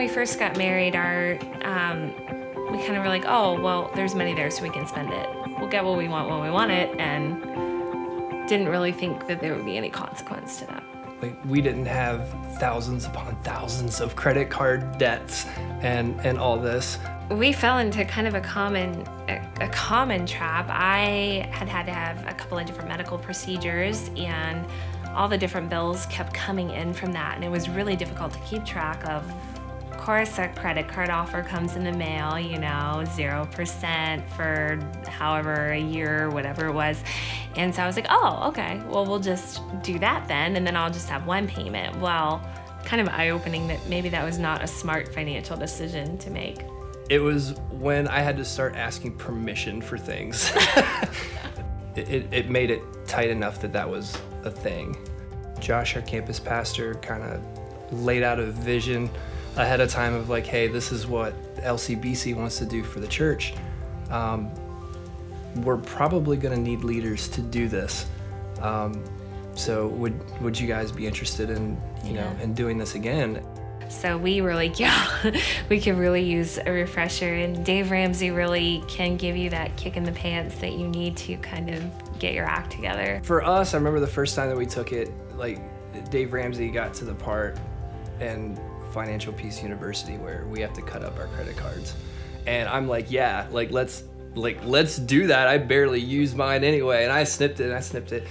we first got married, we kind of were like, oh, well, there's money there so we can spend it. We'll get what we want when we want it, and didn't really think that there would be any consequence to that. Like, we didn't have thousands upon thousands of credit card debts and all this. We fell into kind of a common trap. I had to have a couple of different medical procedures, and all the different bills kept coming in from that, and it was really difficult to keep track of. Of course, a credit card offer comes in the mail, 0% for however a year, whatever it was. And so I was like, oh, okay, well, we'll just do that then, and then I'll just have one payment. Well, kind of eye-opening that maybe that was not a smart financial decision to make. It was when I had to start asking permission for things. It made it tight enough that was a thing. Josh, our campus pastor, kind of laid out a vision ahead of time of like, hey, this is what LCBC wants to do for the church. We're probably going to need leaders to do this. So would you guys be interested in in doing this again? So we were like, yeah, we could really use a refresher, and Dave Ramsey really can give you that kick in the pants that you need to kind of get your act together. For us, I remember the first time that we took it, like Dave Ramsey got to the part in Financial Peace University where we have to cut up our credit cards. And I'm like, yeah, let's do that. I barely use mine anyway. And I snipped it.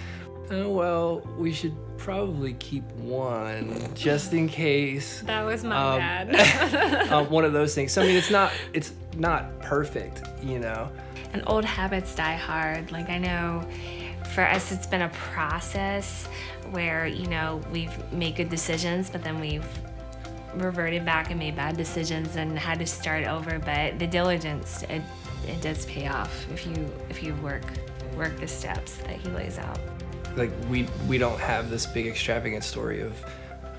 Oh, well, we should probably keep one just in case. That was my bad. One of those things. So I mean, it's not perfect, And old habits die hard. Like, I know for us, it's been a process where, we've made good decisions, but then we've reverted back and made bad decisions and had to start over. But the diligence, it does pay off if you work the steps that he lays out. Like, we don't have this big extravagant story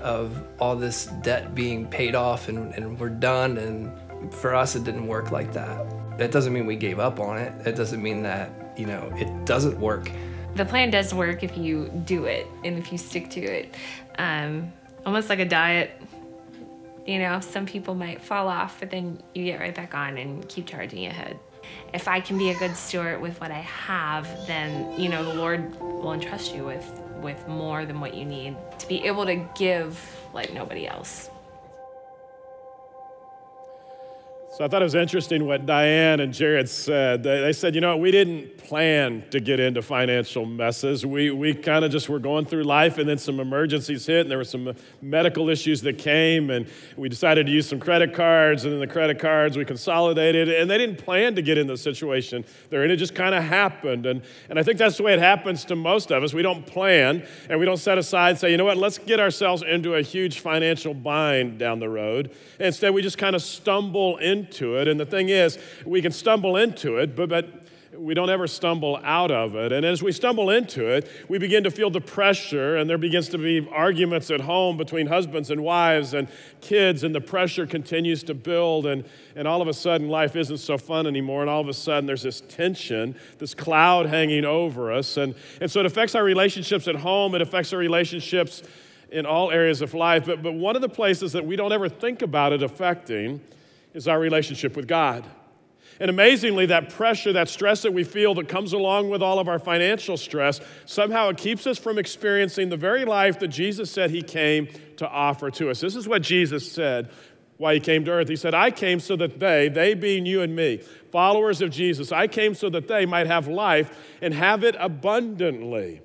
of all this debt being paid off and we're done, and for us it didn't work like that. That doesn't mean we gave up on it. It doesn't mean that it doesn't work. The plan does work if you do it and if you stick to it. Almost like a diet. Some people might fall off, but then you get right back on and keep charging ahead. If I can be a good steward with what I have, then, the Lord will entrust you with more than what you need to be able to give like nobody else. So I thought it was interesting what Diane and Jared said. They said, we didn't plan to get into financial messes. We kind of just were going through life, and then some emergencies hit, and there were some medical issues that came, and we decided to use some credit cards, and then the credit cards we consolidated, and they didn't plan to get in the situation they're in. It just kind of happened, and I think that's the way it happens to most of us. We don't plan, and we don't set aside and say, let's get ourselves into a huge financial bind down the road. And instead, we just kind of stumble into it. And the thing is, we can stumble into it, but we don't ever stumble out of it. And as we stumble into it, we begin to feel the pressure, and there begins to be arguments at home between husbands and wives and kids, and the pressure continues to build, and all of a sudden life isn't so fun anymore, and all of a sudden there's this tension, this cloud hanging over us, and so it affects our relationships at home, it affects our relationships in all areas of life, but one of the places that we don't ever think about it affecting is our relationship with God. And amazingly, that pressure, that stress that we feel that comes along with all of our financial stress, somehow it keeps us from experiencing the very life that Jesus said he came to offer to us. This is what Jesus said why he came to earth. He said, I came so that they being you and me, followers of Jesus, I came so that they might have life and have it abundantly.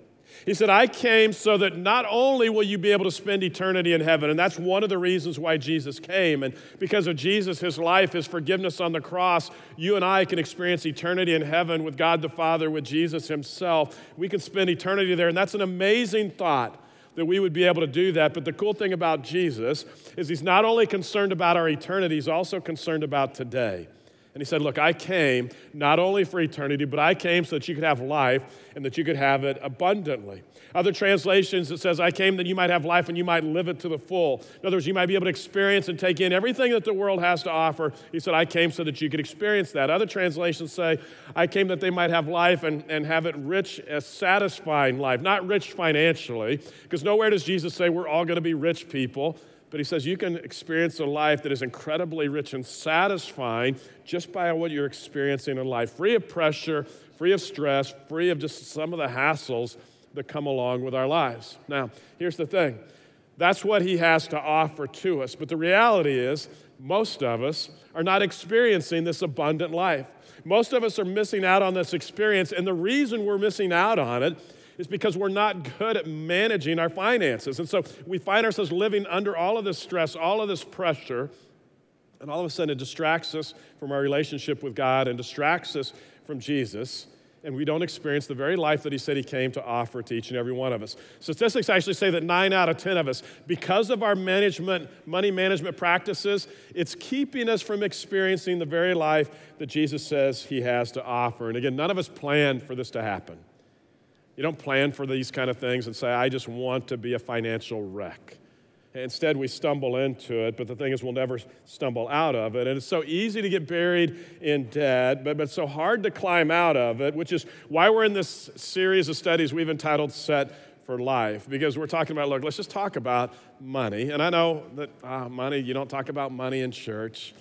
He said, I came so that not only will you be able to spend eternity in heaven, and that's one of the reasons why Jesus came, and because of Jesus, his life, his forgiveness on the cross, you and I can experience eternity in heaven with God the Father, with Jesus himself. We can spend eternity there, and that's an amazing thought that we would be able to do that. But the cool thing about Jesus is he's not only concerned about our eternity, he's also concerned about today. And he said, look, I came not only for eternity, but I came so that you could have life and that you could have it abundantly. Other translations, it says, I came that you might have life and you might live it to the full. In other words, you might be able to experience and take in everything that the world has to offer. He said, I came so that you could experience that. Other translations say, I came that they might have life and have it rich, a satisfying life. Not rich financially, because nowhere does Jesus say we're all going to be rich people. But he says you can experience a life that is incredibly rich and satisfying just by what you're experiencing in life, free of pressure, free of stress, free of just some of the hassles that come along with our lives. Now, here's the thing. That's what he has to offer to us. But the reality is, most of us are not experiencing this abundant life. Most of us are missing out on this experience, and the reason we're missing out on it is because we're not good at managing our finances. And so we find ourselves living under all of this stress, all of this pressure, and all of a sudden it distracts us from our relationship with God and distracts us from Jesus, and we don't experience the very life that he said he came to offer to each and every one of us. Statistics actually say that 9 out of 10 of us, because of our money management practices, it's keeping us from experiencing the very life that Jesus says he has to offer. And again, none of us planned for this to happen. You don't plan for these kind of things and say, I just want to be a financial wreck. Instead, we stumble into it, but the thing is we'll never stumble out of it. And it's so easy to get buried in debt, but it's so hard to climb out of it, which is why we're in this series of studies we've entitled Set for Life, because we're talking about, look, let's just talk about money. And I know that money, you don't talk about money in church.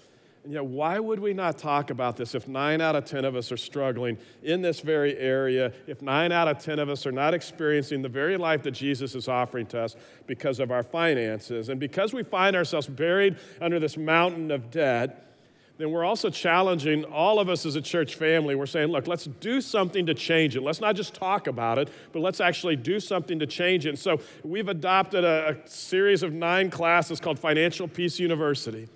And yet, why would we not talk about this if 9 out of 10 of us are struggling in this very area, if 9 out of 10 of us are not experiencing the very life that Jesus is offering to us because of our finances? And because we find ourselves buried under this mountain of debt, then we're also challenging all of us as a church family. We're saying, look, let's do something to change it. Let's not just talk about it, but let's actually do something to change it. And so we've adopted a series of 9 classes called Financial Peace University.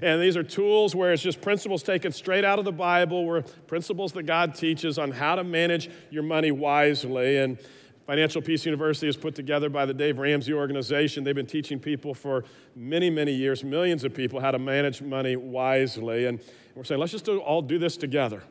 And these are tools where it's just principles taken straight out of the Bible, where principles that God teaches on how to manage your money wisely. And Financial Peace University is put together by the Dave Ramsey organization. They've been teaching people for many, many years, millions of people, how to manage money wisely. And we're saying, let's just all do this together.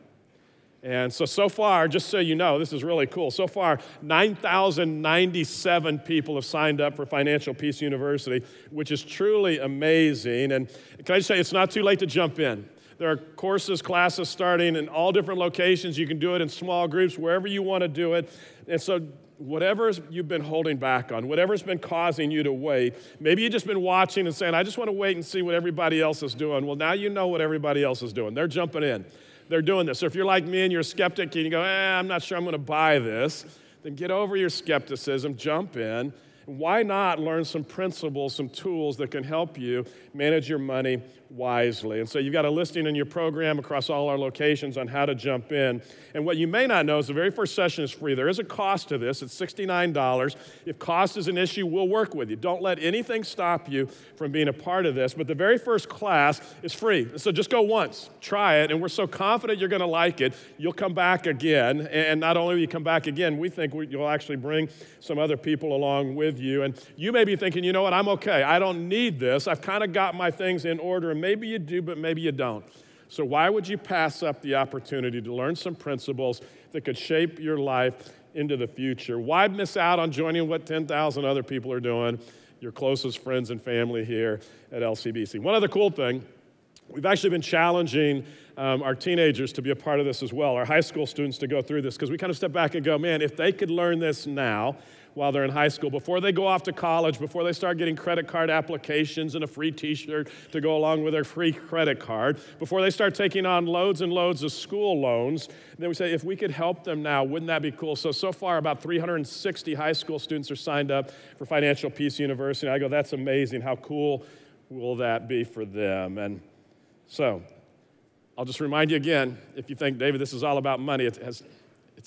And so far, just so you know, this is really cool. So far, 9,097 people have signed up for Financial Peace University, which is truly amazing. And can I just say, it's not too late to jump in. There are courses, classes starting in all different locations. You can do it in small groups, wherever you want to do it. And so whatever you've been holding back on, whatever's been causing you to wait, maybe you've just been watching and saying, I just want to wait and see what everybody else is doing. Well, now you know what everybody else is doing. They're jumping in. They're doing this. So if you're like me and you're a skeptic and you go, I'm not sure I'm going to buy this, then get over your skepticism, jump in. Why not learn some principles, some tools that can help you manage your money wisely? And so you've got a listing in your program across all our locations on how to jump in. And what you may not know is the very first session is free. There is a cost to this. It's $69. If cost is an issue, we'll work with you. Don't let anything stop you from being a part of this. But the very first class is free. So just go once. Try it. And we're so confident you're going to like it, you'll come back again. And not only will you come back again, we think you'll actually bring some other people along with you. And you may be thinking, you know what, I'm okay. I don't need this. I've kind of got my things in order. And maybe you do, but maybe you don't. So why would you pass up the opportunity to learn some principles that could shape your life into the future? Why miss out on joining what 10,000 other people are doing, your closest friends and family here at LCBC? One other cool thing, we've actually been challenging our teenagers to be a part of this as well, our high school students to go through this, because we kind of step back and go, man, if they could learn this now, while they're in high school, before they go off to college, before they start getting credit card applications and a free t-shirt to go along with their free credit card, before they start taking on loads and loads of school loans, then we say, if we could help them now, wouldn't that be cool? So far, about 360 high school students are signed up for Financial Peace University. I go, that's amazing. How cool will that be for them? And so I'll just remind you again, if you think, David, this is all about money, it's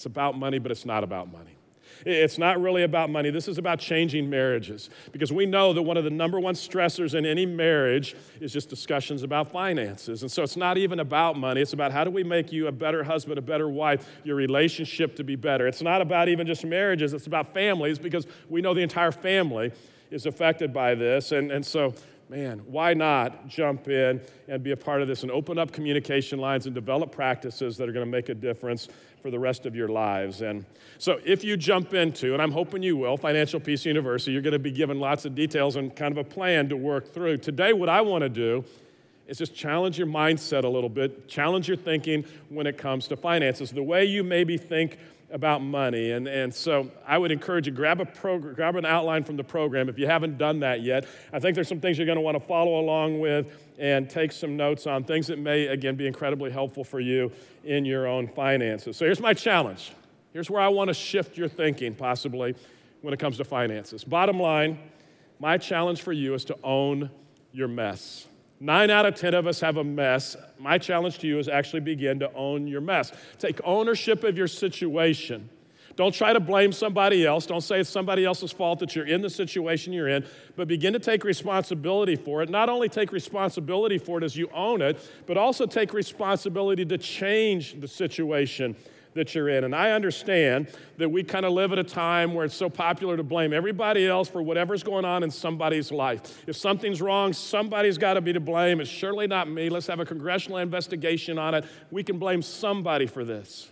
about money, but it's not about money. It's not really about money. This is about changing marriages, because we know that one of the number one stressors in any marriage is just discussions about finances. And so it's not even about money. It's about how do we make you a better husband, a better wife, your relationship to be better. It's not about even just marriages. It's about families, because we know the entire family is affected by this. And so, man, why not jump in and be a part of this and open up communication lines and develop practices that are going to make a difference for the rest of your lives? And so if you jump into, and I'm hoping you will, Financial Peace University, you're going to be given lots of details and kind of a plan to work through. Today, what I want to do is just challenge your mindset a little bit, challenge your thinking when it comes to finances. The way you maybe think about money. And so I would encourage you, grab an outline from the program if you haven't done that yet. I think there's some things you're going to want to follow along with and take some notes on, things that may, again, be incredibly helpful for you in your own finances. So here's my challenge. Here's where I want to shift your thinking, possibly, when it comes to finances. Bottom line, my challenge for you is to own your mess. 9 out of 10 of us have a mess. My challenge to you is actually begin to own your mess. Take ownership of your situation. Don't try to blame somebody else. Don't say it's somebody else's fault that you're in the situation you're in, but begin to take responsibility for it. Not only take responsibility for it as you own it, but also take responsibility to change the situation that you're in. And I understand that we kind of live at a time where it's so popular to blame everybody else for whatever's going on in somebody's life. If something's wrong, somebody's got to be to blame. It's surely not me. Let's have a congressional investigation on it. We can blame somebody for this.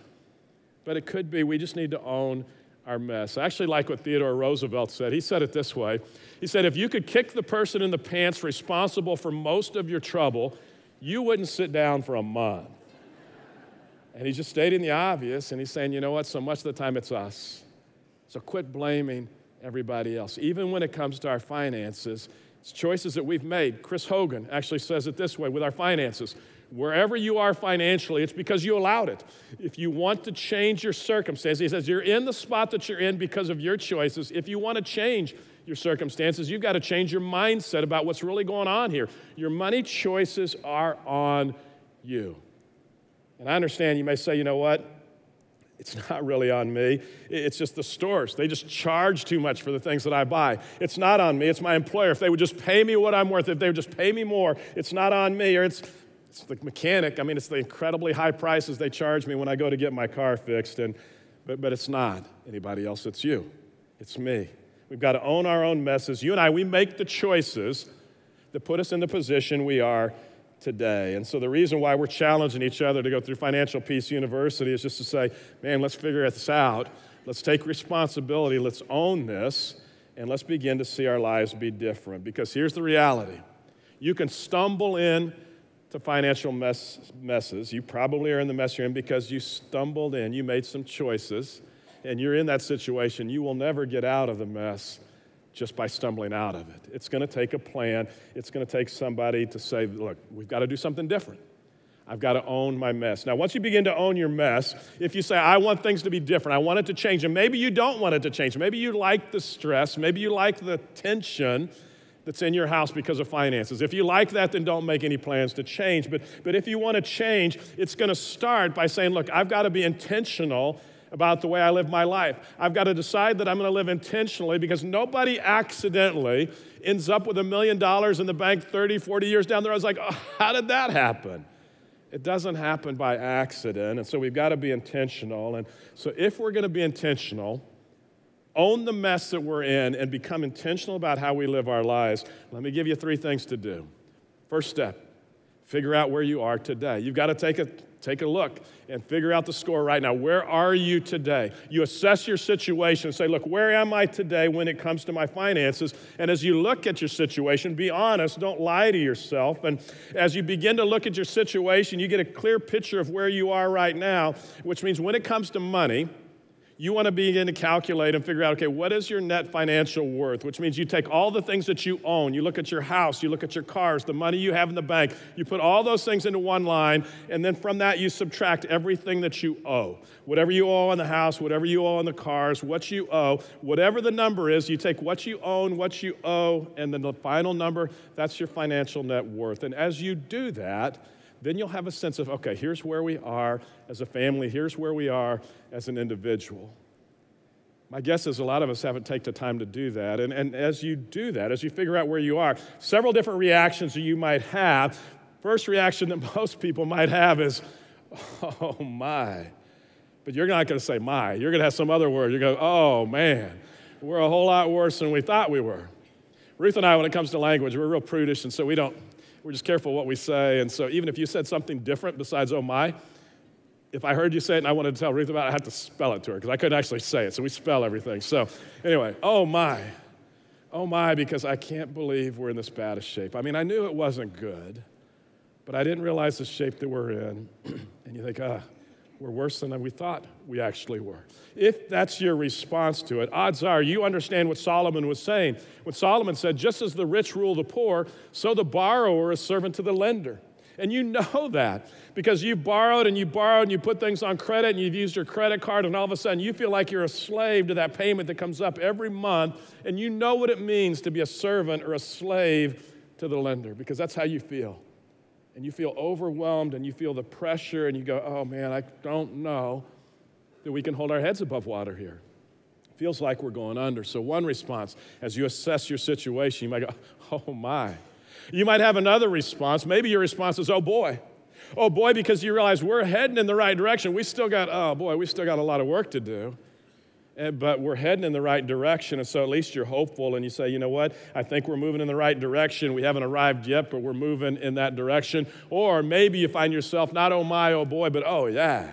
But it could be we just need to own our mess. I actually like what Theodore Roosevelt said. He said it this way. He said, if you could kick the person in the pants responsible for most of your trouble, you wouldn't sit down for a month. And he's just stating the obvious, and he's saying, you know what, so much of the time it's us. So quit blaming everybody else. Even when it comes to our finances, it's choices that we've made. Chris Hogan actually says it this way with our finances. Wherever you are financially, it's because you allowed it. If you want to change your circumstances, he says, you're in the spot that you're in because of your choices. If you want to change your circumstances, you've got to change your mindset about what's really going on here. Your money choices are on you. And I understand you may say, you know what? It's not really on me. It's just the stores. They just charge too much for the things that I buy. It's not on me. It's my employer. If they would just pay me what I'm worth, if they would just pay me more, it's not on me. Or it's the mechanic. I mean, it's the incredibly high prices they charge me when I go to get my car fixed. But it's not anybody else. It's you. It's me. We've got to own our own messes. You and I, we make the choices that put us in the position we are today. And so the reason why we're challenging each other to go through Financial Peace University is just to say, man, let's figure this out. Let's take responsibility. Let's own this. And let's begin to see our lives be different. Because here's the reality. You can stumble in to financial messes. You probably are in the mess you're in because you stumbled in. You made some choices. And you're in that situation. You will never get out of the mess just by stumbling out of it. It's going to take a plan. It's going to take somebody to say, look, we've got to do something different. I've got to own my mess. Now, once you begin to own your mess, if you say, I want things to be different, I want it to change, and maybe you don't want it to change. Maybe you like the stress. Maybe you like the tension that's in your house because of finances. If you like that, then don't make any plans to change. But if you want to change, it's going to start by saying, look, I've got to be intentional about the way I live my life. I've got to decide that I'm going to live intentionally because nobody accidentally ends up with $1 million in the bank 30, 40 years down the road. I was like, oh, how did that happen? It doesn't happen by accident, and so we've got to be intentional. And so if we're going to be intentional, own the mess that we're in and become intentional about how we live our lives, let me give you 3 things to do. First step, figure out where you are today. You've got to take a look and figure out the score right now. Where are you today? You assess your situation and say, look, where am I today when it comes to my finances? And as you look at your situation, be honest, don't lie to yourself. And as you begin to look at your situation, you get a clear picture of where you are right now, which means when it comes to money, you want to begin to calculate and figure out, okay, what is your net financial worth? Which means you take all the things that you own, you look at your house, you look at your cars, the money you have in the bank, you put all those things into one line, and then from that you subtract everything that you owe. Whatever you owe on the house, whatever you owe on the cars, what you owe, whatever the number is, you take what you own, what you owe, and then the final number, that's your financial net worth. And as you do that, then you'll have a sense of, okay, here's where we are as a family, here's where we are as an individual. My guess is a lot of us haven't taken the time to do that. And as you do that, as you figure out where you are, several different reactions that you might have. First reaction that most people might have is, oh my. But you're not going to say my. You're going to have some other word. You're going to go, oh man, we're a whole lot worse than we thought we were. Ruth and I, when it comes to language, we're real prudish, and so we're just careful what we say. And so even if you said something different besides oh my, if I heard you say it and I wanted to tell Ruth about it, I had to spell it to her because I couldn't actually say it. So we spell everything. So anyway, oh my, because I can't believe we're in this bad a shape. I mean, I knew it wasn't good, but I didn't realize the shape that we're in. And you think, we're worse than we thought we actually were. If that's your response to it, odds are you understand what Solomon was saying. When Solomon said, just as the rich rule the poor, so the borrower is servant to the lender. And you know that because you borrowed and you put things on credit and you've used your credit card, and all of a sudden you feel like you're a slave to that payment that comes up every month, and you know what it means to be a servant or a slave to the lender, because that's how you feel. And you feel overwhelmed and you feel the pressure and you go, oh man, I don't know that we can hold our heads above water here. It feels like we're going under. So one response, as you assess your situation, you might go, oh my. You might have another response. Maybe your response is, oh boy. Oh boy, because you realize we're heading in the right direction. We still got a lot of work to do. But we're heading in the right direction, and so at least you're hopeful, and you say, you know what, I think we're moving in the right direction. We haven't arrived yet, but we're moving in that direction. Or maybe you find yourself not, oh my, oh boy, but oh yeah,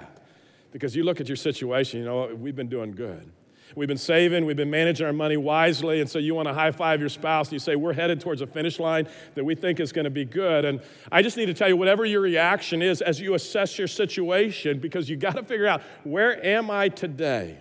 because you look at your situation, you know, we've been doing good. We've been saving, we've been managing our money wisely, and so you want to high-five your spouse, and you say, we're headed towards a finish line that we think is going to be good. And I just need to tell you, whatever your reaction is as you assess your situation, because you got to figure out, where am I today?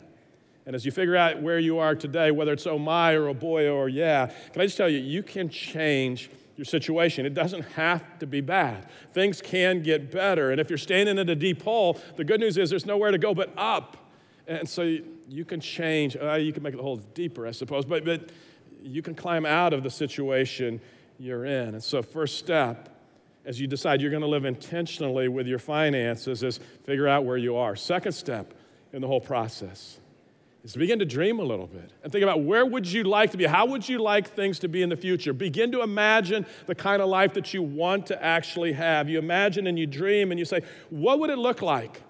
And as you figure out where you are today, whether it's oh my or oh boy or yeah, can I just tell you, you can change your situation. It doesn't have to be bad. Things can get better. And if you're standing in a deep hole, the good news is there's nowhere to go but up. And so you can change. You can make the hole deeper, I suppose, but you can climb out of the situation you're in. And so first step, as you decide you're going to live intentionally with your finances, is figure out where you are. Second step in the whole process is to begin to dream a little bit and think about, where would you like to be? How would you like things to be in the future? Begin to imagine the kind of life that you want to actually have. You imagine and you dream and you say, what would it look like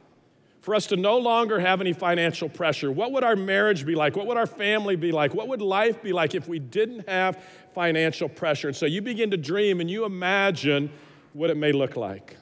for us to no longer have any financial pressure? What would our marriage be like? What would our family be like? What would life be like if we didn't have financial pressure? And so you begin to dream and you imagine what it may look like.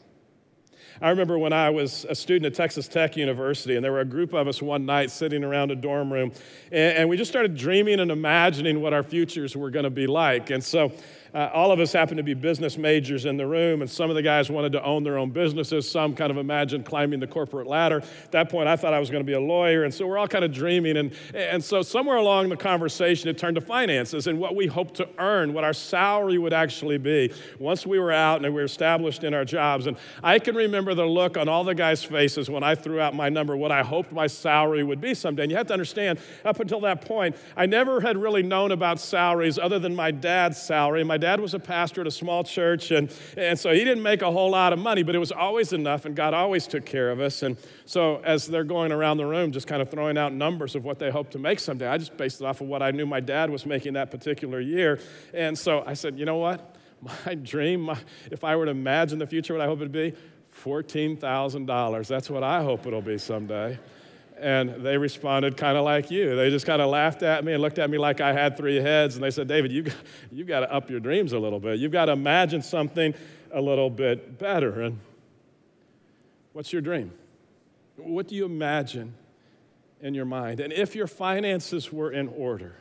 I remember when I was a student at Texas Tech University, and there were a group of us one night sitting around a dorm room, and we just started dreaming and imagining what our futures were going to be like. And so all of us happened to be business majors in the room, and some of the guys wanted to own their own businesses. Some kind of imagined climbing the corporate ladder. At that point, I thought I was going to be a lawyer, and so we're all kind of dreaming. And so somewhere along the conversation, it turned to finances and what we hoped to earn, what our salary would actually be once we were out and we were established in our jobs. And I can remember the look on all the guys' faces when I threw out my number, what I hoped my salary would be someday. And you have to understand, up until that point, I never had really known about salaries other than my dad's salary. My dad was a pastor at a small church, and so he didn't make a whole lot of money, but it was always enough, and God always took care of us. And so as they're going around the room just kind of throwing out numbers of what they hope to make someday, I just based it off of what I knew my dad was making that particular year. And so I said, you know what? My dream, if I were to imagine the future, what I hope it'd be, $14,000. That's what I hope it'll be someday. And they responded kind of like you. They just kind of laughed at me and looked at me like I had three heads. And they said, David, you've got to up your dreams a little bit. You've got to imagine something a little bit better. And what's your dream? What do you imagine in your mind? And if your finances were in order,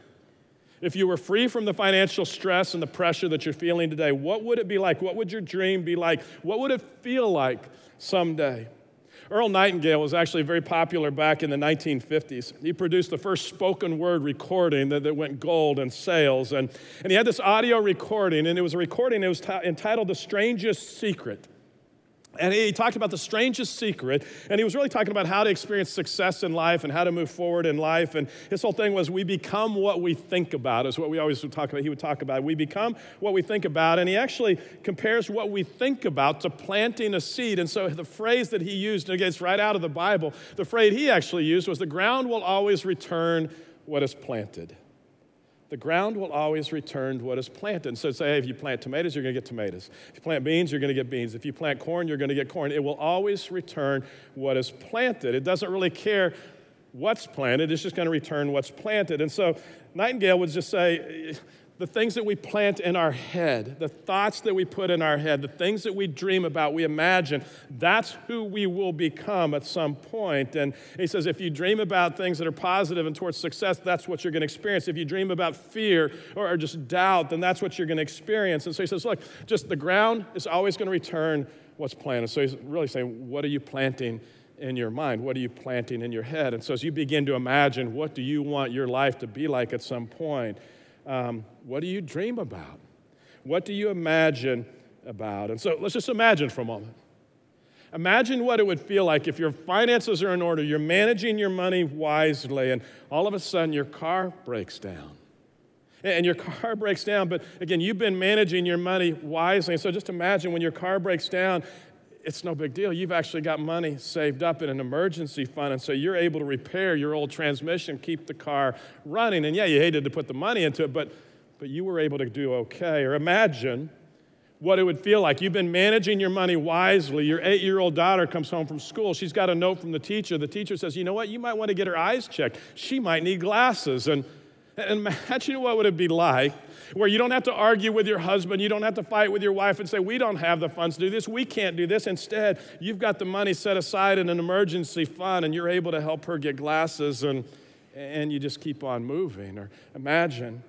if you were free from the financial stress and the pressure that you're feeling today, what would it be like? What would your dream be like? What would it feel like someday? Earl Nightingale was actually very popular back in the 1950s. He produced the first spoken word recording that went gold in sales. And he had this audio recording, and it was a recording that was entitled The Strangest Secret. And he talked about the strangest secret, and he was really talking about how to experience success in life and how to move forward in life. And his whole thing was, we become what we think about, is what we always would talk about. He would talk about, we become what we think about. And he actually compares what we think about to planting a seed. And so the phrase that he used, and again, it's right out of the Bible, the phrase he actually used was, the ground will always return what is planted. The ground will always return what is planted. And so say, hey, if you plant tomatoes, you're going to get tomatoes. If you plant beans, you're going to get beans. If you plant corn, you're going to get corn. It will always return what is planted. It doesn't really care what's planted. It's just going to return what's planted. And so Nightingale would just say, the things that we plant in our head, the thoughts that we put in our head, the things that we dream about, we imagine, that's who we will become at some point. And he says, if you dream about things that are positive and towards success, that's what you're going to experience. If you dream about fear or just doubt, then that's what you're going to experience. And so he says, look, just the ground is always going to return what's planted. So he's really saying, what are you planting in your mind? What are you planting in your head? And so as you begin to imagine, what do you want your life to be like at some point? What do you dream about? What do you imagine about? And so let's just imagine for a moment. Imagine what it would feel like if your finances are in order, you're managing your money wisely, and all of a sudden your car breaks down. And your car breaks down, but again, you've been managing your money wisely. And so just imagine when your car breaks down, it's no big deal. You've actually got money saved up in an emergency fund, and so you're able to repair your old transmission, keep the car running. And yeah, you hated to put the money into it, but you were able to do okay. Or imagine what it would feel like. You've been managing your money wisely. Your 8-year-old daughter comes home from school. She's got a note from the teacher. The teacher says, you know what, you might want to get her eyes checked. She might need glasses. And imagine what would it be like where you don't have to argue with your husband, you don't have to fight with your wife and say, we don't have the funds to do this, we can't do this. Instead, you've got the money set aside in an emergency fund and you're able to help her get glasses and you just keep on moving. Or imagine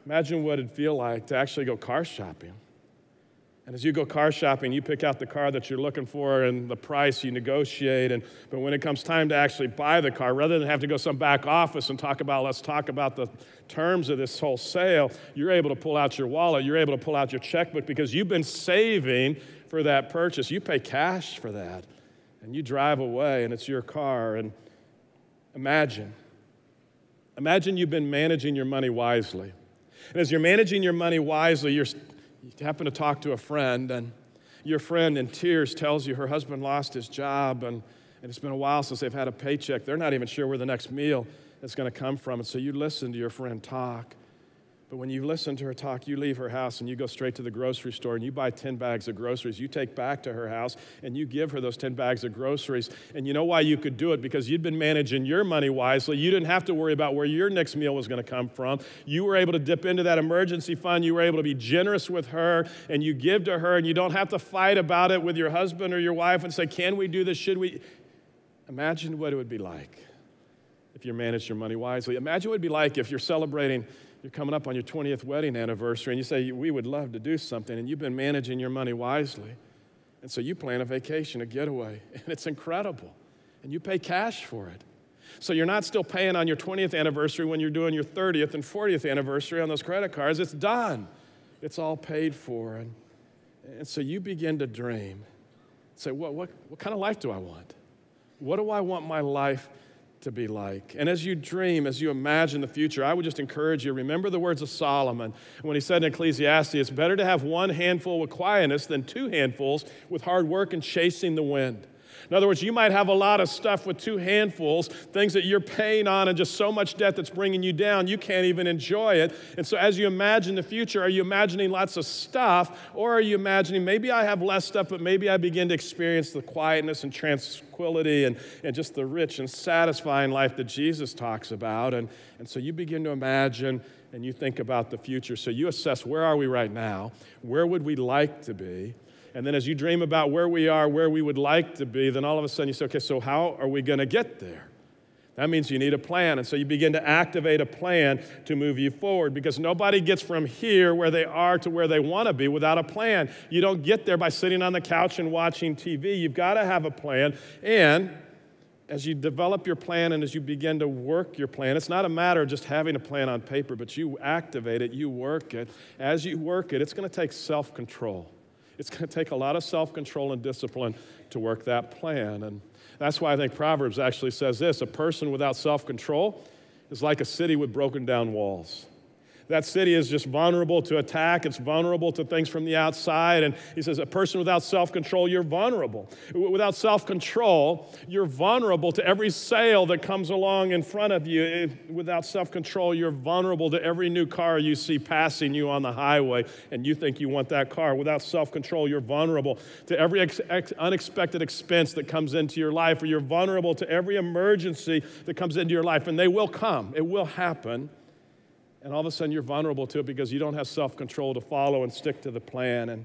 what it'd feel like to actually go car shopping. And as you go car shopping, you pick out the car that you're looking for and the price you negotiate. But when it comes time to actually buy the car, rather than have to go some back office and let's talk about the terms of this whole sale, you're able to pull out your wallet, you're able to pull out your checkbook because you've been saving for that purchase. You pay cash for that. And you drive away and it's your car. And imagine you've been managing your money wisely. And as you're managing your money wisely, you happen to talk to a friend, and your friend in tears tells you her husband lost his job, and it's been a while since they've had a paycheck. They're not even sure where the next meal is going to come from. And so you listen to your friend talk. But when you listen to her talk, you leave her house and you go straight to the grocery store and you buy 10 bags of groceries. You take back to her house and you give her those 10 bags of groceries. And you know why you could do it? Because you'd been managing your money wisely. You didn't have to worry about where your next meal was going to come from. You were able to dip into that emergency fund. You were able to be generous with her and you give to her, and you don't have to fight about it with your husband or your wife and say, can we do this? Should we? Imagine what it would be like if you managed your money wisely. Imagine what it would be like if you're coming up on your 20th wedding anniversary and you say, we would love to do something, and you've been managing your money wisely. And so you plan a vacation, a getaway, and it's incredible. And you pay cash for it. So you're not still paying on your 20th anniversary when you're doing your 30th and 40th anniversary on those credit cards. It's done. It's all paid for. And so you begin to dream. Say, what kind of life do I want? What do I want my life to be like? And as you dream, as you imagine the future, I would just encourage you, remember the words of Solomon when he said in Ecclesiastes, it's better to have one handful with quietness than 2 handfuls with hard work and chasing the wind. In other words, you might have a lot of stuff with 2 handfuls, things that you're paying on and just so much debt that's bringing you down, you can't even enjoy it. And so as you imagine the future, are you imagining lots of stuff, or are you imagining maybe I have less stuff, but maybe I begin to experience the quietness and tranquility and just the rich and satisfying life that Jesus talks about. And so you begin to imagine and you think about the future. So you assess, where are we right now? Where would we like to be? And then as you dream about where we are, where we would like to be, then all of a sudden you say, okay, so how are we going to get there? That means you need a plan. And so you begin to activate a plan to move you forward, because nobody gets from here where they are to where they want to be without a plan. You don't get there by sitting on the couch and watching TV. You've got to have a plan. And as you develop your plan and as you begin to work your plan, it's not a matter of just having a plan on paper, but you activate it, you work it. As you work it, it's going to take self-control. It's going to take a lot of self-control and discipline to work that plan. And that's why I think Proverbs actually says this: a person without self-control is like a city with broken down walls. That city is just vulnerable to attack. It's vulnerable to things from the outside. And he says, a person without self-control, you're vulnerable. Without self-control, you're vulnerable to every sale that comes along in front of you. Without self-control, you're vulnerable to every new car you see passing you on the highway, and you think you want that car. Without self-control, you're vulnerable to every unexpected expense that comes into your life, or you're vulnerable to every emergency that comes into your life. And they will come. It will happen. And all of a sudden, you're vulnerable to it because you don't have self-control to follow and stick to the plan. And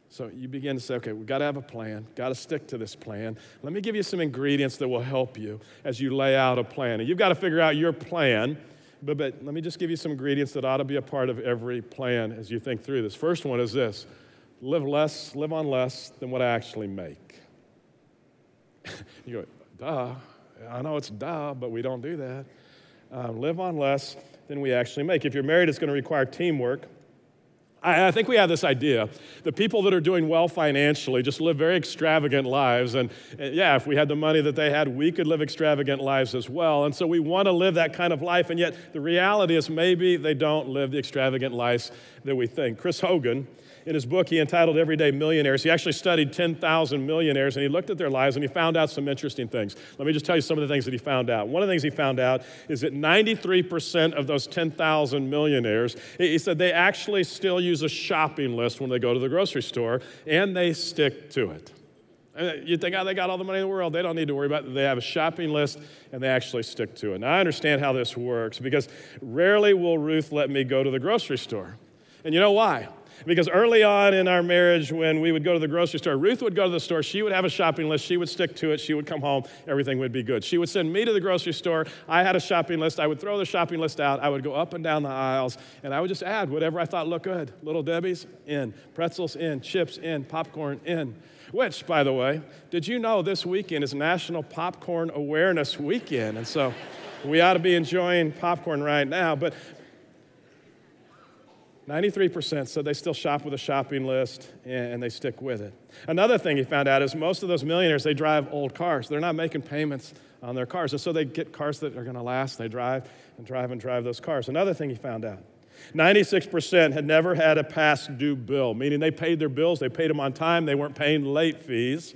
so you begin to say, okay, we've got to have a plan, got to stick to this plan. Let me give you some ingredients that will help you as you lay out a plan. And you've got to figure out your plan, but let me just give you some ingredients that ought to be a part of every plan as you think through this. First one is this: live on less than what I actually make. You go, duh. I know it's duh, but we don't do that. Live on less than we actually make. If you're married, it's going to require teamwork. I think we have this idea that people that are doing well financially just live very extravagant lives. And yeah, if we had the money that they had, we could live extravagant lives as well. And so we want to live that kind of life. And yet the reality is maybe they don't live the extravagant lives that we think. Chris Hogan, in his book he entitled Everyday Millionaires, he actually studied 10,000 millionaires and he looked at their lives and he found out some interesting things. Let me just tell you some of the things that he found out. One of the things he found out is that 93% of those 10,000 millionaires, he said they actually still use a shopping list when they go to the grocery store and they stick to it. And you think, oh, they got all the money in the world. They don't need to worry about it. They have a shopping list and they actually stick to it. Now I understand how this works because rarely will Ruth let me go to the grocery store. And you know why? Because early on in our marriage, when we would go to the grocery store, Ruth would go to the store, she would have a shopping list, she would stick to it, she would come home, everything would be good. She would send me to the grocery store, I had a shopping list, I would throw the shopping list out, I would go up and down the aisles, and I would just add whatever I thought looked good. Little Debbie's, in. Pretzels, in. Chips, in. Popcorn, in. Which, by the way, did you know this weekend is National Popcorn Awareness Weekend? And so we ought to be enjoying popcorn right now, but 93% said they still shop with a shopping list and they stick with it. Another thing he found out is most of those millionaires, they drive old cars. They're not making payments on their cars. And so they get cars that are going to last. They drive and drive and drive those cars. Another thing he found out, 96% had never had a past due bill, meaning they paid their bills, they paid them on time, they weren't paying late fees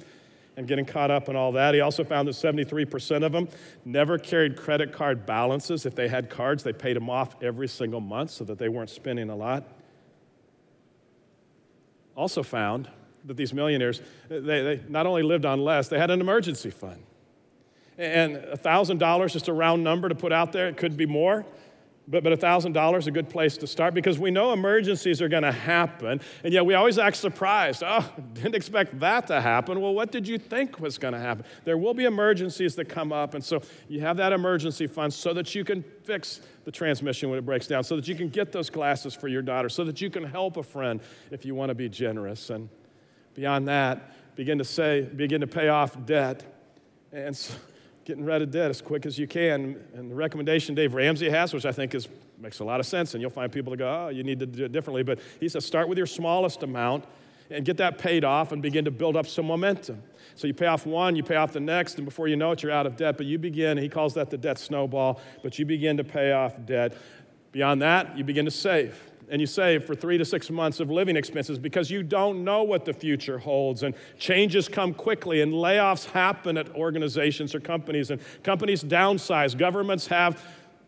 and getting caught up in all that. He also found that 73% of them never carried credit card balances. If they had cards, they paid them off every single month so that they weren't spending a lot. Also found that these millionaires, they not only lived on less, they had an emergency fund. And $1,000, just a round number to put out there, it could be more. But $1,000 is a good place to start because we know emergencies are going to happen, and yet we always act surprised. Oh, didn't expect that to happen. Well, what did you think was going to happen? There will be emergencies that come up, and so you have that emergency fund so that you can fix the transmission when it breaks down, so that you can get those glasses for your daughter, so that you can help a friend if you want to be generous. And beyond that, begin to pay off debt. And so, getting rid of debt as quick as you can. And the recommendation Dave Ramsey has, which I think makes a lot of sense, and you'll find people that go, oh, you need to do it differently, but he says start with your smallest amount and get that paid off and begin to build up some momentum. So you pay off one, you pay off the next, and before you know it, you're out of debt. But you begin, he calls that the debt snowball, but you begin to pay off debt. Beyond that, you begin to save. And you save for 3 to 6 months of living expenses because you don't know what the future holds. And changes come quickly, and layoffs happen at organizations or companies. And companies downsize. Governments have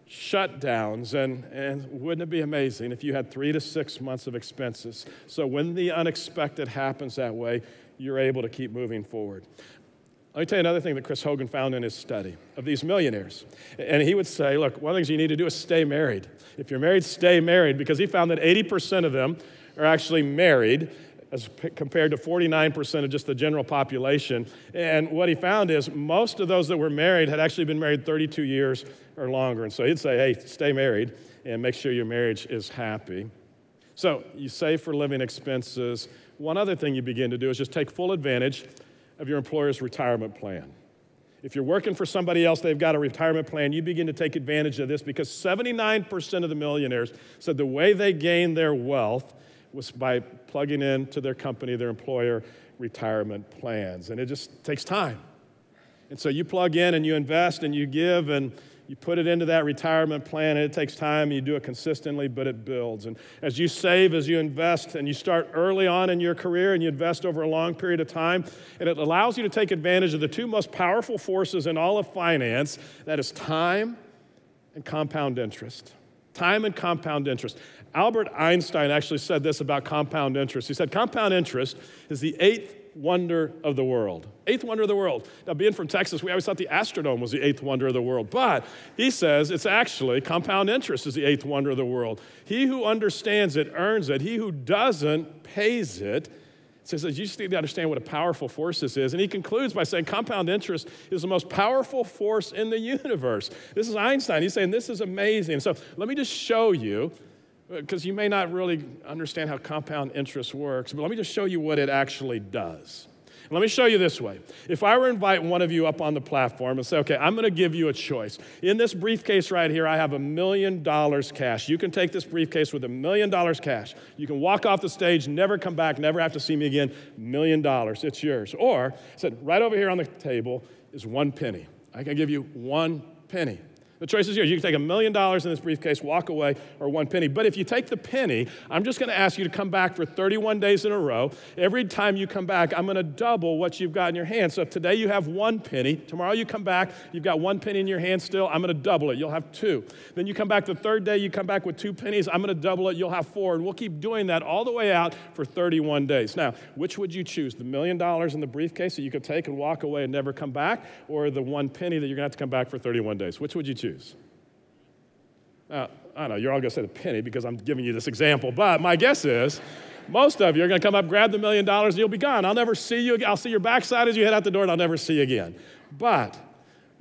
shutdowns. And wouldn't it be amazing if you had 3 to 6 months of expenses? So when the unexpected happens that way, you're able to keep moving forward. Let me tell you another thing that Chris Hogan found in his study of these millionaires. And he would say, look, one of the things you need to do is stay married. If you're married, stay married, because he found that 80% of them are actually married as compared to 49% of just the general population. And what he found is most of those that were married had actually been married 32 years or longer. And so he'd say, hey, stay married and make sure your marriage is happy. So you save for living expenses. One other thing you begin to do is just take full advantage of your employer's retirement plan. If you're working for somebody else, they've got a retirement plan, you begin to take advantage of this because 79% of the millionaires said the way they gained their wealth was by plugging into their company, their employer retirement plans. And it just takes time. And so you plug in and you invest and you give and you put it into that retirement plan, and it takes time, and you do it consistently, but it builds. And as you save, as you invest, and you start early on in your career, and you invest over a long period of time, and it allows you to take advantage of the two most powerful forces in all of finance, that is time and compound interest. Time and compound interest. Albert Einstein actually said this about compound interest. He said, compound interest is the eighth wonder of the world. Eighth wonder of the world. Now, being from Texas, we always thought the Astrodome was the eighth wonder of the world. But he says it's actually compound interest is the eighth wonder of the world. He who understands it earns it. He who doesn't pays it. Says you just need to understand what a powerful force this is. And he concludes by saying compound interest is the most powerful force in the universe. This is Einstein. He's saying this is amazing. So let me just show you, because you may not really understand how compound interest works, but let me just show you what it actually does. Let me show you this way. If I were to invite one of you up on the platform and say, okay, I'm going to give you a choice. In this briefcase right here, I have $1 million cash. You can take this briefcase with $1 million cash. You can walk off the stage, never come back, never have to see me again. $1 million, it's yours. Or, I said, right over here on the table is 1 penny. I can give you 1 penny. The choice is yours. You can take $1 million in this briefcase, walk away, or 1 penny. But if you take the penny, I'm just going to ask you to come back for 31 days in a row. Every time you come back, I'm going to double what you've got in your hand. So if today you have 1 penny, tomorrow you come back, you've got 1 penny in your hand still, I'm going to double it. You'll have 2. Then you come back the third day, you come back with 2 pennies, I'm going to double it, you'll have 4. And we'll keep doing that all the way out for 31 days. Now, which would you choose? The $1 million in the briefcase that you could take and walk away and never come back, or the 1 penny that you're going to have to come back for 31 days? Which would you choose? Now, I know you're all going to say the penny because I'm giving you this example, but my guess is most of you are going to come up, grab the $1 million, and you'll be gone. I'll never see you again. I'll see your backside as you head out the door, and I'll never see you again. But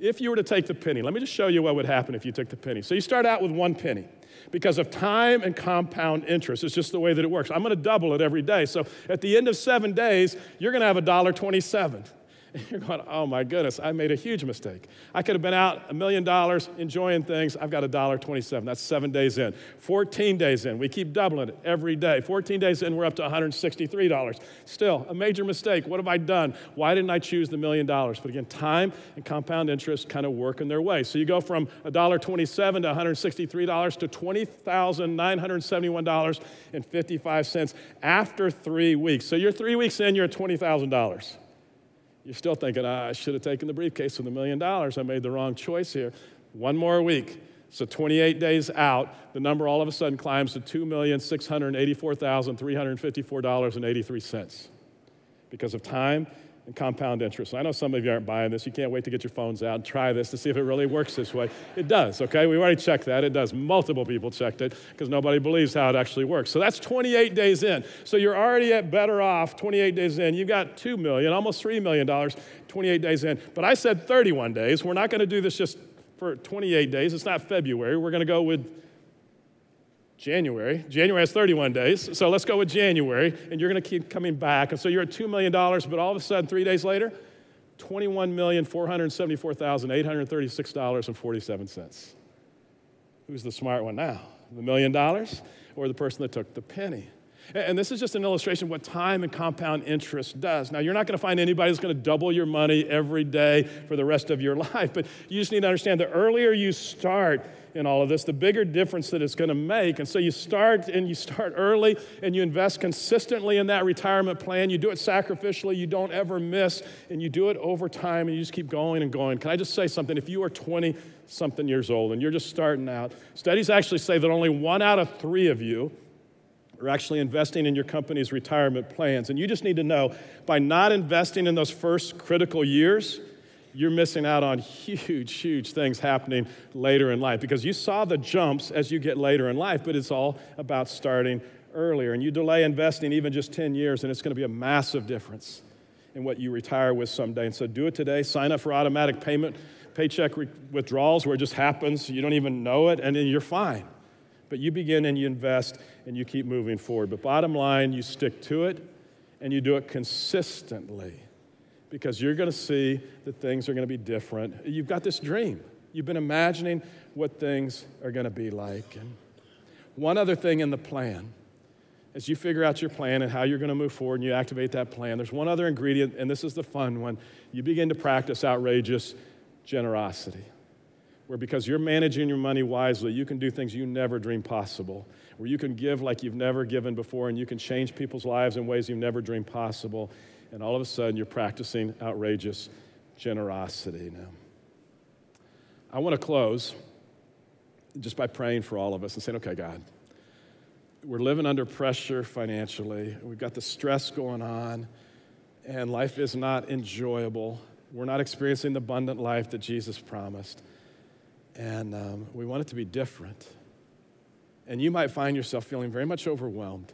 if you were to take the penny, let me just show you what would happen if you took the penny. So you start out with 1 penny. Because of time and compound interest, it's just the way that it works. I'm going to double it every day. So at the end of 7 days, you're going to have $1.27. And you're going, oh my goodness, I made a huge mistake. I could have been out $1 million enjoying things. I've got $1.27. That's 7 days in. 14 days in, we keep doubling it every day. 14 days in, we're up to $163. Still, a major mistake. What have I done? Why didn't I choose the $1 million? But again, time and compound interest kind of work in their way. So you go from $1.27 to $163 to $20,971.55 after 3 weeks. So you're 3 weeks in, you're at $20,000. You're still thinking, I should have taken the briefcase with $1 million. I made the wrong choice here. 1 more week. So 28 days out, the number all of a sudden climbs to $2,684,354.83 because of time and compound interest. I know some of you aren't buying this. You can't wait to get your phones out and try this to see if it really works this way. It does, okay? We've already checked that. It does. Multiple people checked it because nobody believes how it actually works. So that's 28 days in. So you're already better off 28 days in. You've got $2 million, almost $3 million, 28 days in. But I said 31 days. We're not going to do this just for 28 days. It's not February. We're going to go with January. January has 31 days, so let's go with January, and you're going to keep coming back. And so you're at $2 million, but all of a sudden, 3 days later, $21,474,836.47. Who's the smart one now? The $1 million or the person that took the penny? And this is just an illustration of what time and compound interest does. Now, you're not going to find anybody who's going to double your money every day for the rest of your life, but you just need to understand the earlier you start in all of this, the bigger difference that it's going to make. And so you start early, and you invest consistently in that retirement plan. You do it sacrificially. You don't ever miss, and you do it over time, and you just keep going and going. Can I just say something? If you are 20-something years old and you're just starting out, studies actually say that only 1 out of 3 of you are actually investing in your company's retirement plans. And you just need to know, by not investing in those first critical years, you're missing out on huge, huge things happening later in life, because you saw the jumps as you get later in life, but it's all about starting earlier. And you delay investing even just 10 years, and it's going to be a massive difference in what you retire with someday. And so do it today. Sign up for automatic paycheck withdrawals where it just happens. You don't even know it, and then you're fine. But you begin and you invest, and you keep moving forward. But bottom line, you stick to it, and you do it consistently, because you're going to see that things are going to be different. You've got this dream. You've been imagining what things are going to be like. And one other thing in the plan, as you figure out your plan and how you're going to move forward and you activate that plan, there's one other ingredient, and this is the fun one. You begin to practice outrageous generosity, where because you're managing your money wisely, you can do things you never dreamed possible, where you can give like you've never given before, and you can change people's lives in ways you've never dreamed possible. And all of a sudden, you're practicing outrageous generosity now. I want to close just by praying for all of us and saying, okay, God, we're living under pressure financially. We've got the stress going on, and life is not enjoyable. We're not experiencing the abundant life that Jesus promised. And we want it to be different. And you might find yourself feeling very much overwhelmed.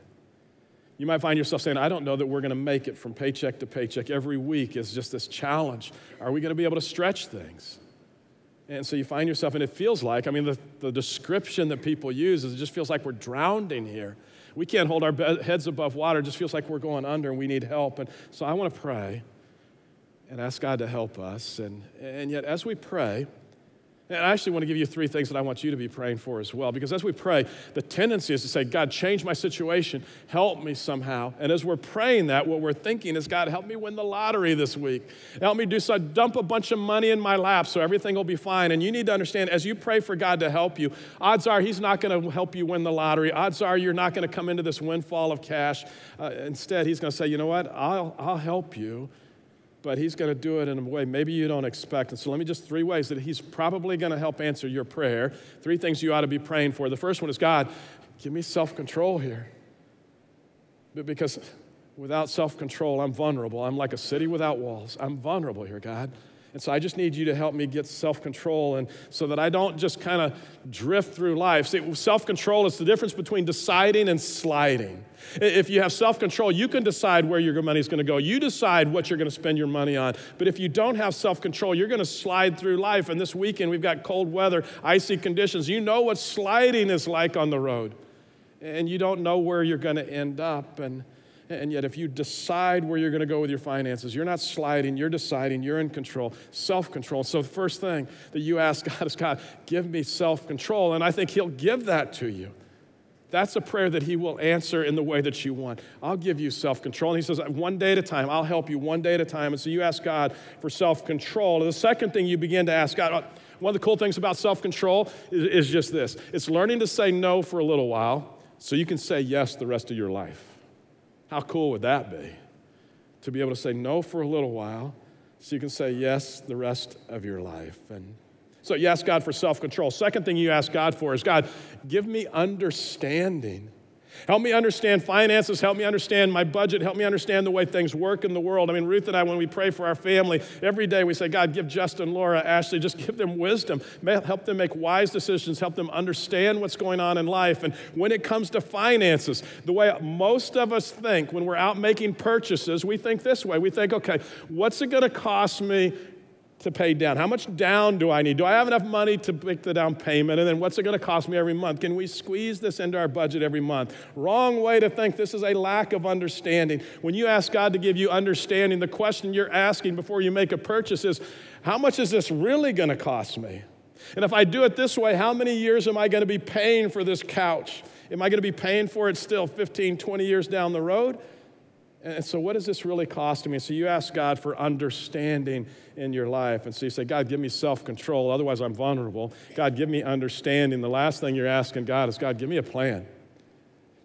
You might find yourself saying, I don't know that we're going to make it from paycheck to paycheck. Every week is just this challenge. Are we going to be able to stretch things? And so you find yourself, and it feels like, the description that people use is it just feels like we're drowning here. We can't hold our heads above water. It just feels like we're going under and we need help. And so I want to pray and ask God to help us. And yet, as we pray, and I actually want to give you 3 things that I want you to be praying for as well, because as we pray, the tendency is to say, God, change my situation, help me somehow. And as we're praying that, what we're thinking is, God, help me win the lottery this week. Help me dump a bunch of money in my lap so everything will be fine. And you need to understand, as you pray for God to help you, odds are he's not going to help you win the lottery. Odds are you're not going to come into this windfall of cash. Instead, he's going to say, you know what, I'll help you. But he's going to do it in a way maybe you don't expect. And so let me just 3 ways that he's probably going to help answer your prayer. 3 things you ought to be praying for. The first one is, God, give me self-control here. Because without self-control, I'm vulnerable. I'm like a city without walls. I'm vulnerable here, God. And so I just need you to help me get self-control, and so that I don't just kind of drift through life. See, self-control is the difference between deciding and sliding. If you have self-control, you can decide where your money is going to go. You decide what you're going to spend your money on. But if you don't have self-control, you're going to slide through life. And this weekend, we've got cold weather, icy conditions. You know what sliding is like on the road. And you don't know where you're going to end up. And yet, if you decide where you're going to go with your finances, you're not sliding, you're deciding, you're in control, self-control. So the first thing that you ask God is, God, give me self-control. And I think he'll give that to you. That's a prayer that he will answer in the way that you want. I'll give you self-control. And he says, one day at a time, I'll help you one day at a time. And so you ask God for self-control. And the second thing you begin to ask God, one of the cool things about self-control is just this. It's learning to say no for a little while so you can say yes the rest of your life. How cool would that be? To be able to say no for a little while so you can say yes the rest of your life. And so you ask God for self-control. Second thing you ask God for is, God, give me understanding. Help me understand finances. Help me understand my budget. Help me understand the way things work in the world. I mean, Ruth and I, when we pray for our family, every day we say, God, give Justin, Laura, Ashley, just give them wisdom. Help them make wise decisions. Help them understand what's going on in life. And when it comes to finances, the way most of us think when we're out making purchases, we think this way. We think, okay, what's it going to cost me to pay down? How much down do I need? Do I have enough money to make the down payment? And then what's it going to cost me every month? Can we squeeze this into our budget every month? Wrong way to think. This is a lack of understanding. When you ask God to give you understanding, the question you're asking before you make a purchase is, how much is this really going to cost me? And if I do it this way, how many years am I going to be paying for this couch? Am I going to be paying for it still 15, 20 years down the road? And so what is this really costing me? So you ask God for understanding in your life. And so you say, God, give me self-control. Otherwise, I'm vulnerable. God, give me understanding. The last thing you're asking God is, God, give me a plan.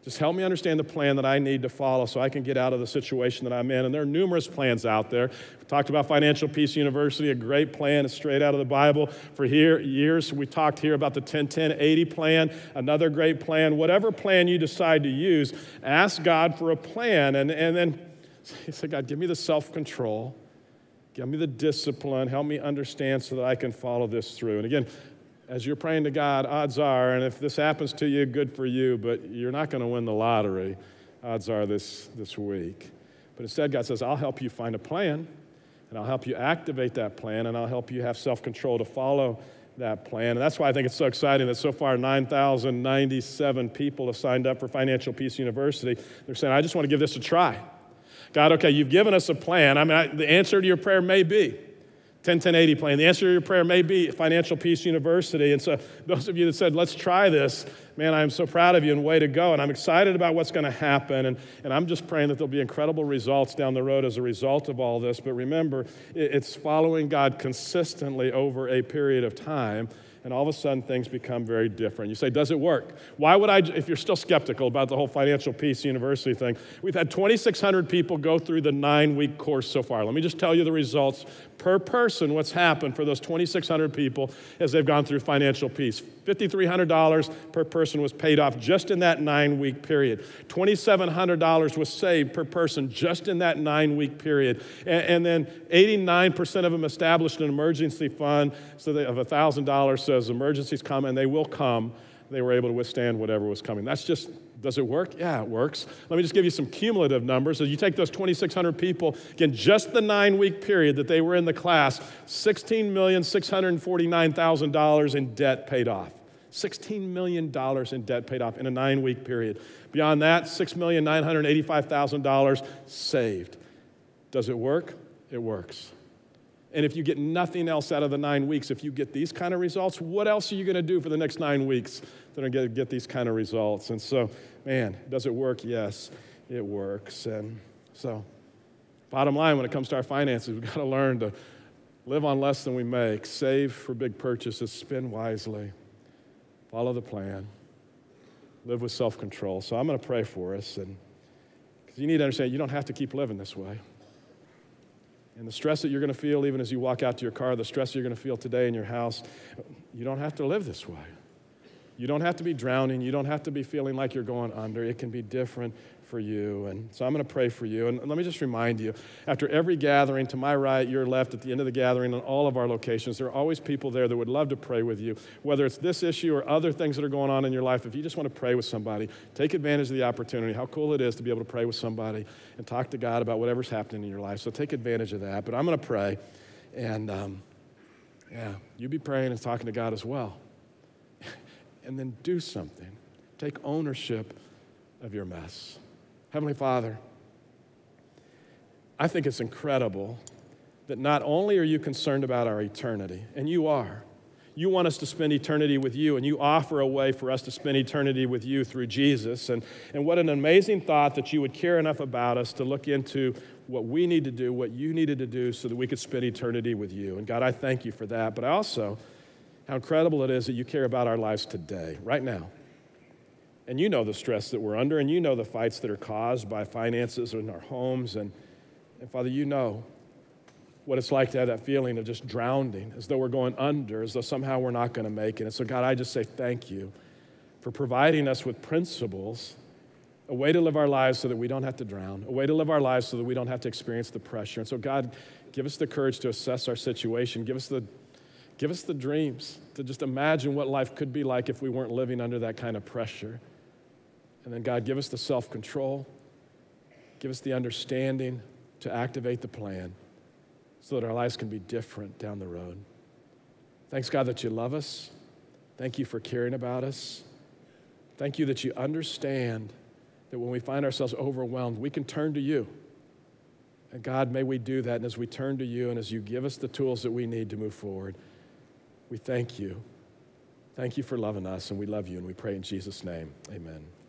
Just help me understand the plan that I need to follow so I can get out of the situation that I'm in. And there are numerous plans out there. We talked about Financial Peace University, a great plan. It's straight out of the Bible. For years, we talked here about the 10-10-80 plan, another great plan. Whatever plan you decide to use, ask God for a plan. And then say, God, give me the self-control. Give me the discipline. Help me understand so that I can follow this through. And again, as you're praying to God, odds are, and if this happens to you, good for you, but you're not going to win the lottery, odds are this week. But instead, God says, I'll help you find a plan, and I'll help you activate that plan, and I'll help you have self-control to follow that plan. And that's why I think it's so exciting that so far 9,097 people have signed up for Financial Peace University. They're saying, I just want to give this a try. God, okay, you've given us a plan. I mean, the answer to your prayer may be 10-10-80 plan. The answer to your prayer may be Financial Peace University. And so those of you that said, let's try this, man, I'm so proud of you and way to go. And I'm excited about what's going to happen. And I'm just praying that there'll be incredible results down the road as a result of all this. But remember, it's following God consistently over a period of time. And all of a sudden, things become very different. You say, does it work? Why would I, if you're still skeptical about the whole Financial Peace University thing, we've had 2,600 people go through the 9-week course so far. Let me just tell you the results per person, what's happened for those 2,600 people as they've gone through Financial Peace. $5,300 per person was paid off just in that 9-week period. $2,700 was saved per person just in that 9-week period. And then 89% of them established an emergency fund of $1,000. So as emergencies come, and they will come, they were able to withstand whatever was coming. That's just, does it work? Yeah, it works. Let me just give you some cumulative numbers. So you take those 2,600 people, again, just the 9-week period that they were in the class, $16,649,000 in debt paid off. $16 million in debt paid off in a 9-week period. Beyond that, $6,985,000 saved. Does it work? It works. And if you get nothing else out of the 9 weeks, if you get these kind of results, what else are you going to do for the next 9 weeks that are going to get these kind of results? And so, man, does it work? Yes, it works. And so, bottom line, when it comes to our finances, we've got to learn to live on less than we make, save for big purchases, spend wisely, follow the plan, live with self-control. So I'm going to pray for us, and because you need to understand, you don't have to keep living this way. And the stress that you're going to feel even as you walk out to your car, the stress you're going to feel today in your house, you don't have to live this way. You don't have to be drowning. You don't have to be feeling like you're going under. It can be different for you. And so I'm going to pray for you. And let me just remind you, after every gathering, to my right, your left, at the end of the gathering, on all of our locations, there are always people there that would love to pray with you, whether it's this issue or other things that are going on in your life. If you just want to pray with somebody, take advantage of the opportunity. How cool it is to be able to pray with somebody and talk to God about whatever's happening in your life. So take advantage of that. But I'm going to pray, and you be praying and talking to God as well. And then do something. Take ownership of your mess. Heavenly Father, I think it's incredible that not only are you concerned about our eternity, and you are, you want us to spend eternity with you, and you offer a way for us to spend eternity with you through Jesus. And what an amazing thought that you would care enough about us to look into what we need to do, what you needed to do so that we could spend eternity with you. And God, I thank you for that. But also, how incredible it is that you care about our lives today, right now. And you know the stress that we're under, and you know the fights that are caused by finances in our homes. And Father, you know what it's like to have that feeling of just drowning, as though we're going under, as though somehow we're not going to make it. And so, God, I just say thank you for providing us with principles, a way to live our lives so that we don't have to drown, a way to live our lives so that we don't have to experience the pressure. And so, God, give us the courage to assess our situation. Give us the dreams to just imagine what life could be like if we weren't living under that kind of pressure. And then, God, give us the self-control. Give us the understanding to activate the plan so that our lives can be different down the road. Thanks, God, that you love us. Thank you for caring about us. Thank you that you understand that when we find ourselves overwhelmed, we can turn to you. And God, may we do that. And as we turn to you and as you give us the tools that we need to move forward, we thank you. Thank you for loving us, and we love you, and we pray in Jesus' name. Amen.